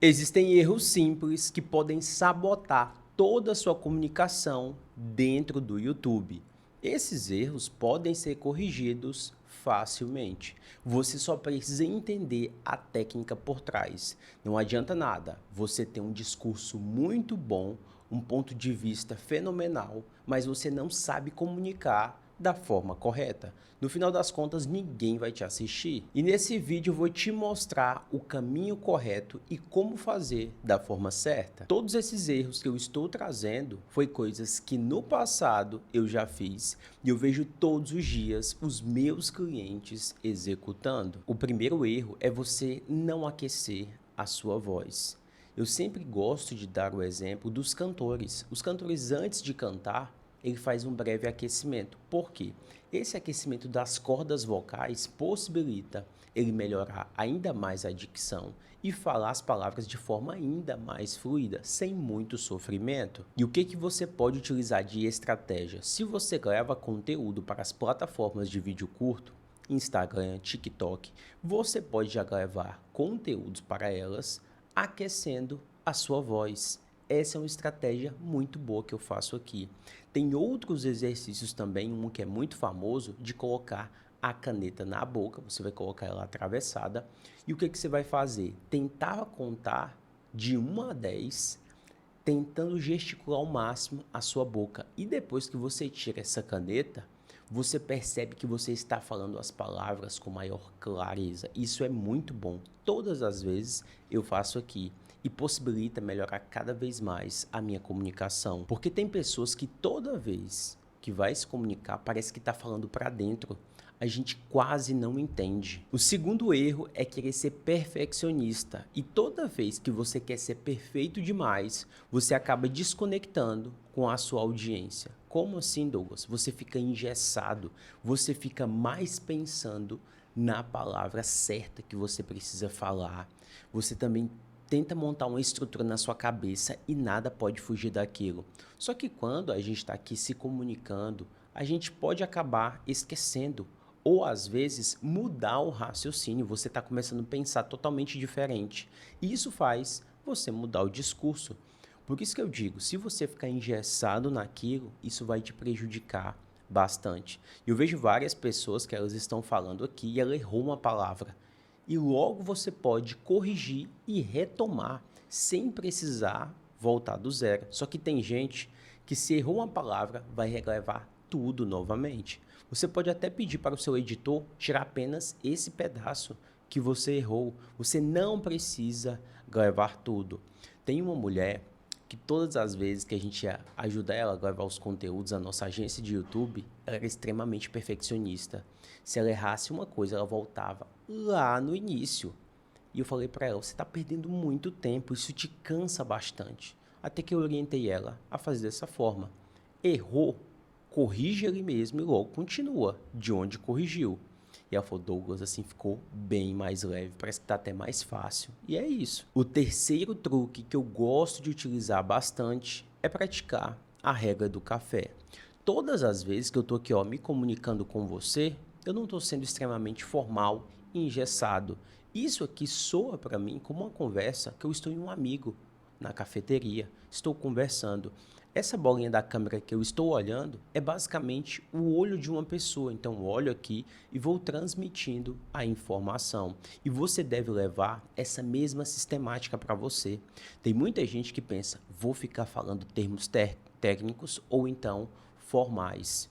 Existem erros simples que podem sabotar toda a sua comunicação dentro do YouTube. Esses erros podem ser corrigidos facilmente. Você só precisa entender a técnica por trás. Não adianta nada você ter um discurso muito bom, um ponto de vista fenomenal, mas você não sabe comunicar da forma correta. No final das contas, ninguém vai te assistir. E nesse vídeo eu vou te mostrar o caminho correto e como fazer da forma certa. Todos esses erros que eu estou trazendo foi coisas que no passado eu já fiz e eu vejo todos os dias os meus clientes executando. O primeiro erro é você não aquecer a sua voz. Eu sempre gosto de dar o exemplo dos cantores. Os cantores, antes de cantar, ele faz um breve aquecimento. Por quê? Esse aquecimento das cordas vocais possibilita ele melhorar ainda mais a dicção e falar as palavras de forma ainda mais fluida, sem muito sofrimento. E o que você pode utilizar de estratégia? Se você grava conteúdo para as plataformas de vídeo curto, Instagram, TikTok, você pode já gravar conteúdos para elas, aquecendo a sua voz. Essa é uma estratégia muito boa que eu faço aqui. Tem outros exercícios também, um que é muito famoso, de colocar a caneta na boca, você vai colocar ela atravessada, e o que você vai fazer? Tentar contar de 1 a 10, tentando gesticular ao máximo a sua boca. E depois que você tira essa caneta, você percebe que você está falando as palavras com maior clareza. Isso é muito bom. Todas as vezes eu faço aqui e possibilita melhorar cada vez mais a minha comunicação. Porque tem pessoas que toda vez que vai se comunicar parece que está falando para dentro. A gente quase não entende. O segundo erro é querer ser perfeccionista. E toda vez que você quer ser perfeito demais, você acaba desconectando com a sua audiência. Como assim, Douglas? Você fica engessado, você fica mais pensando na palavra certa que você precisa falar. Você também tenta montar uma estrutura na sua cabeça e nada pode fugir daquilo. Só que quando a gente está aqui se comunicando, a gente pode acabar esquecendo ou às vezes mudar o raciocínio, você está começando a pensar totalmente diferente. E isso faz você mudar o discurso. Por isso que eu digo, se você ficar engessado naquilo, isso vai te prejudicar bastante. Eu vejo várias pessoas que elas estão falando aqui e ela errou uma palavra. E logo você pode corrigir e retomar sem precisar voltar do zero. Só que tem gente que se errou uma palavra, vai regravar tudo novamente. Você pode até pedir para o seu editor tirar apenas esse pedaço que você errou. Você não precisa gravar tudo. Tem uma mulher que todas as vezes que a gente ia ajudar ela a gravar os conteúdos, a nossa agência de YouTube, ela era extremamente perfeccionista. Se ela errasse uma coisa, ela voltava lá no início. E eu falei para ela, você está perdendo muito tempo, isso te cansa bastante. Até que eu orientei ela a fazer dessa forma. Errou, corrige ele mesmo e logo continua de onde corrigiu. E ela falou, Douglas, assim ficou bem mais leve, parece que tá até mais fácil. E é isso. O terceiro truque que eu gosto de utilizar bastante é praticar a regra do café. Todas as vezes que eu tô aqui, ó, me comunicando com você, eu não estou sendo extremamente formal e engessado. Isso aqui soa para mim como uma conversa que eu estou em um amigo na cafeteria, estou conversando. Essa bolinha da câmera que eu estou olhando é basicamente o olho de uma pessoa. Então, eu olho aqui e vou transmitindo a informação. E você deve levar essa mesma sistemática para você. Tem muita gente que pensa, vou ficar falando termos técnicos ou então formais.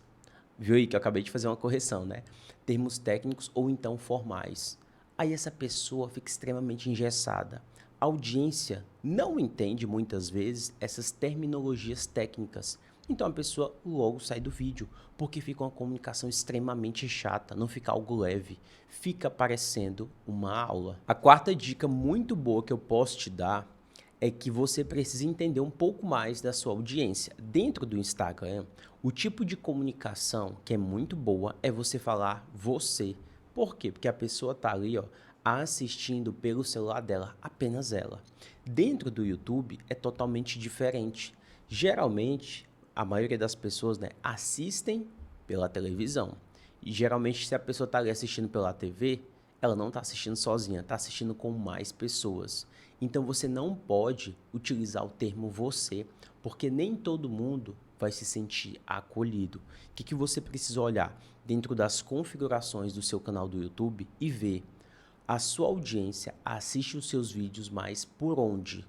Viu aí que eu acabei de fazer uma correção, né? Termos técnicos ou então formais. Aí essa pessoa fica extremamente engessada. A audiência não entende muitas vezes essas terminologias técnicas. Então a pessoa logo sai do vídeo, porque fica uma comunicação extremamente chata, não fica algo leve, fica parecendo uma aula. A quarta dica muito boa que eu posso te dar é que você precisa entender um pouco mais da sua audiência. Dentro do Instagram, o tipo de comunicação que é muito boa é você falar você. Por quê? Porque a pessoa está ali, ó, assistindo pelo celular dela, apenas ela. Dentro do YouTube é totalmente diferente. Geralmente, a maioria das pessoas, né, assistem pela televisão. E geralmente, se a pessoa está ali assistindo pela TV, ela não está assistindo sozinha, está assistindo com mais pessoas. Então você não pode utilizar o termo você, porque nem todo mundo vai se sentir acolhido. O que você precisa olhar dentro das configurações do seu canal do YouTube e ver a sua audiência assiste os seus vídeos mais por onde?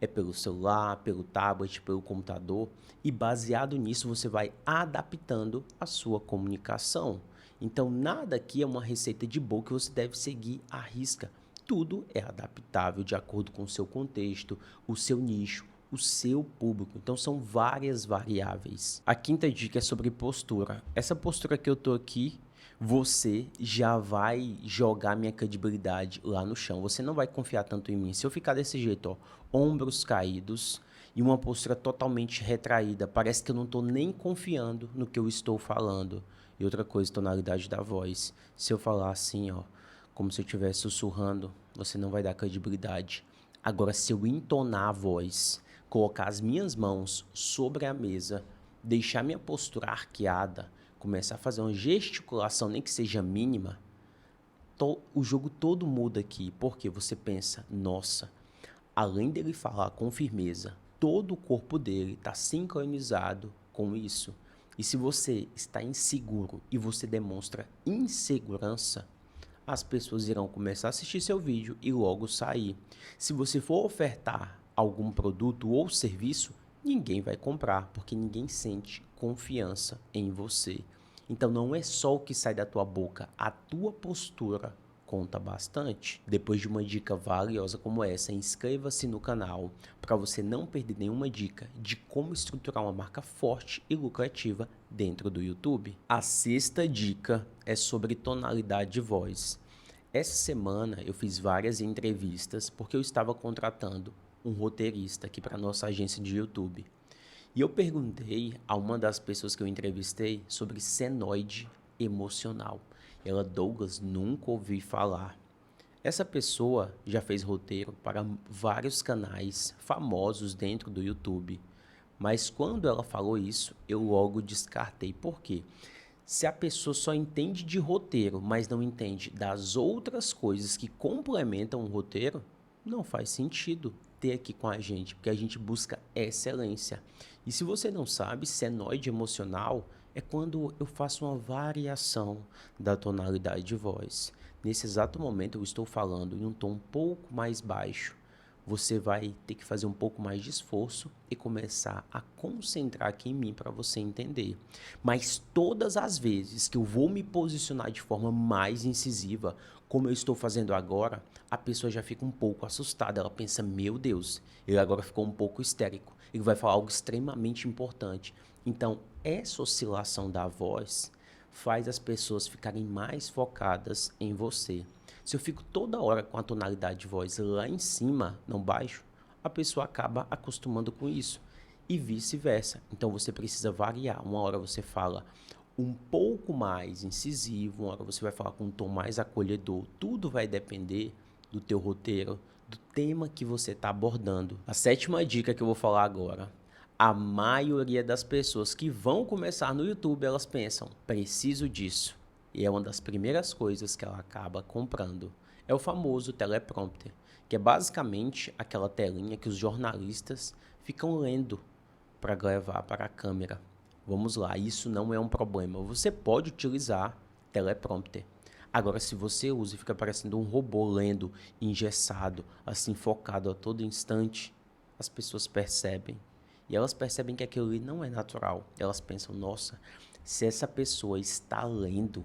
É pelo celular, pelo tablet, pelo computador, e baseado nisso você vai adaptando a sua comunicação. Então nada aqui é uma receita de bolo que você deve seguir à risca. Tudo é adaptável de acordo com o seu contexto, o seu nicho, o seu público. Então são várias variáveis. A quinta dica é sobre postura. Essa postura que eu tô aqui, você já vai jogar minha credibilidade lá no chão. Você não vai confiar tanto em mim. Se eu ficar desse jeito, ó, ombros caídos e uma postura totalmente retraída, parece que eu não estou nem confiando no que eu estou falando. E outra coisa, tonalidade da voz. Se eu falar assim, ó, como se eu estivesse sussurrando, você não vai dar credibilidade. Agora, se eu entonar a voz, colocar as minhas mãos sobre a mesa, deixar minha postura arqueada, começar a fazer uma gesticulação, nem que seja mínima, o jogo todo muda aqui. Porque você pensa, nossa, além dele falar com firmeza, todo o corpo dele está sincronizado com isso. E se você está inseguro e você demonstra insegurança, as pessoas irão começar a assistir seu vídeo e logo sair. Se você for ofertar algum produto ou serviço, ninguém vai comprar, porque ninguém sente confiança em você. Então não é só o que sai da tua boca, a tua postura conta bastante. Depois de uma dica valiosa como essa, inscreva-se no canal para você não perder nenhuma dica de como estruturar uma marca forte e lucrativa dentro do YouTube. A sexta dica é sobre tonalidade de voz. Essa semana eu fiz várias entrevistas porque eu estava contratando um roteirista aqui para nossa agência de YouTube. E eu perguntei a uma das pessoas que eu entrevistei sobre senoide emocional. Ela, Douglas, nunca ouvi falar. Essa pessoa já fez roteiro para vários canais famosos dentro do YouTube. Mas quando ela falou isso, eu logo descartei. Por quê? Se a pessoa só entende de roteiro, mas não entende das outras coisas que complementam o roteiro, não faz sentido ter aqui com a gente, porque a gente busca excelência. E se você não sabe, senoide emocional é quando eu faço uma variação da tonalidade de voz. Nesse exato momento eu estou falando em um tom um pouco mais baixo. Você vai ter que fazer um pouco mais de esforço e começar a concentrar aqui em mim para você entender. Mas todas as vezes que eu vou me posicionar de forma mais incisiva, como eu estou fazendo agora, a pessoa já fica um pouco assustada. Ela pensa, meu Deus, ele agora ficou um pouco histérico. Ele vai falar algo extremamente importante. Então, essa oscilação da voz faz as pessoas ficarem mais focadas em você. Se eu fico toda hora com a tonalidade de voz lá em cima, não baixo, a pessoa acaba acostumando com isso. E vice-versa. Então você precisa variar. Uma hora você fala um pouco mais incisivo, uma hora você vai falar com um tom mais acolhedor. Tudo vai depender do teu roteiro, do tema que você está abordando. A sétima dica que eu vou falar agora. A maioria das pessoas que vão começar no YouTube, elas pensam, preciso disso. E é uma das primeiras coisas que ela acaba comprando. É o famoso teleprompter, que é basicamente aquela telinha que os jornalistas ficam lendo para levar para a câmera. Vamos lá, isso não é um problema. Você pode utilizar teleprompter. Agora, se você usa e fica parecendo um robô lendo, engessado, assim focado a todo instante, as pessoas percebem. E elas percebem que aquilo ali não é natural. Elas pensam, nossa, se essa pessoa está lendo,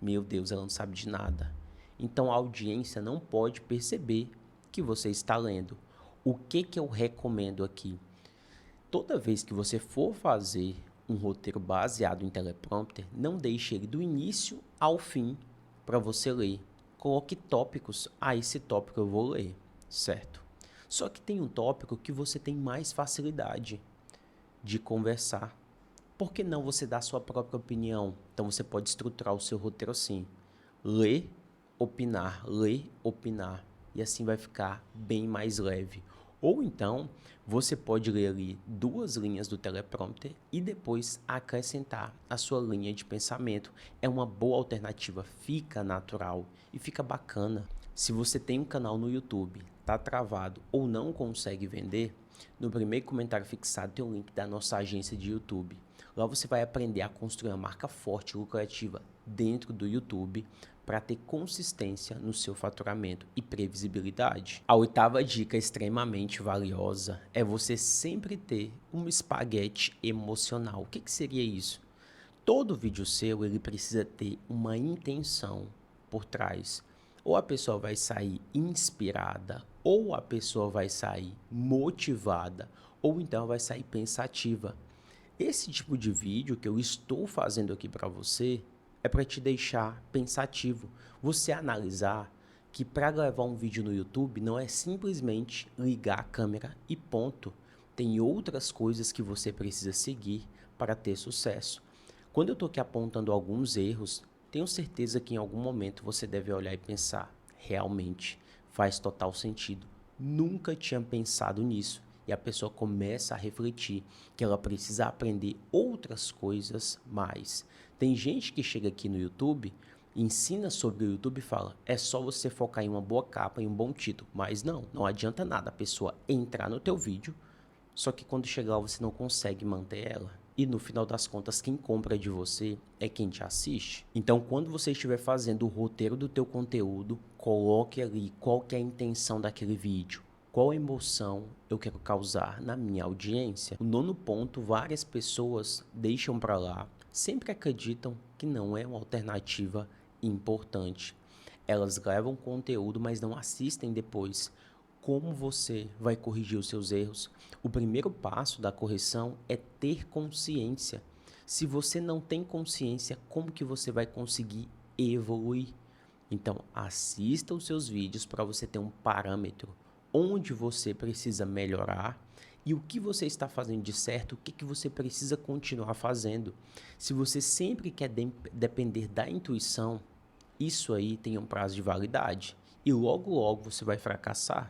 meu Deus, ela não sabe de nada. Então a audiência não pode perceber que você está lendo. O que eu recomendo aqui? Toda vez que você for fazer um roteiro baseado em teleprompter, não deixe ele do início ao fim para você ler. Coloque tópicos. Esse tópico eu vou ler, certo? Só que tem um tópico que você tem mais facilidade de conversar. Por que não você dar a sua própria opinião? Então você pode estruturar o seu roteiro assim: ler, opinar, ler, opinar. E assim vai ficar bem mais leve. Ou então, você pode ler ali 2 linhas do teleprompter e depois acrescentar a sua linha de pensamento. É uma boa alternativa, fica natural e fica bacana. Se você tem um canal no YouTube, tá travado ou não consegue vender, no primeiro comentário fixado tem um link da nossa agência de YouTube. Lá você vai aprender a construir uma marca forte e lucrativa dentro do YouTube para ter consistência no seu faturamento e previsibilidade. A oitava dica extremamente valiosa é você sempre ter um espaguete emocional. O que seria isso? Todo vídeo seu ele precisa ter uma intenção por trás. Ou a pessoa vai sair inspirada, ou a pessoa vai sair motivada, ou então vai sair pensativa. Esse tipo de vídeo que eu estou fazendo aqui para você é para te deixar pensativo. Você analisar que para gravar um vídeo no YouTube não é simplesmente ligar a câmera e ponto. Tem outras coisas que você precisa seguir para ter sucesso. Quando eu estou aqui apontando alguns erros, tenho certeza que em algum momento você deve olhar e pensar, realmente faz total sentido. Nunca tinha pensado nisso. E a pessoa começa a refletir que ela precisa aprender outras coisas mais. Tem gente que chega aqui no YouTube, ensina sobre o YouTube e fala, é só você focar em uma boa capa, em um bom título. Mas não adianta nada a pessoa entrar no teu vídeo, só que quando chegar lá você não consegue manter ela. E no final das contas, quem compra de você é quem te assiste. Então, quando você estiver fazendo o roteiro do teu conteúdo, coloque ali qual que é a intenção daquele vídeo. Qual emoção eu quero causar na minha audiência? O nono ponto, várias pessoas deixam para lá, sempre acreditam que não é uma alternativa importante. Elas levam conteúdo, mas não assistem depois. Como você vai corrigir os seus erros? O primeiro passo da correção é ter consciência. Se você não tem consciência, como que você vai conseguir evoluir? Então, assista os seus vídeos para você ter um parâmetro onde você precisa melhorar e o que você está fazendo de certo, o que você precisa continuar fazendo. Se você sempre quer depender da intuição, isso aí tem um prazo de validade e logo você vai fracassar.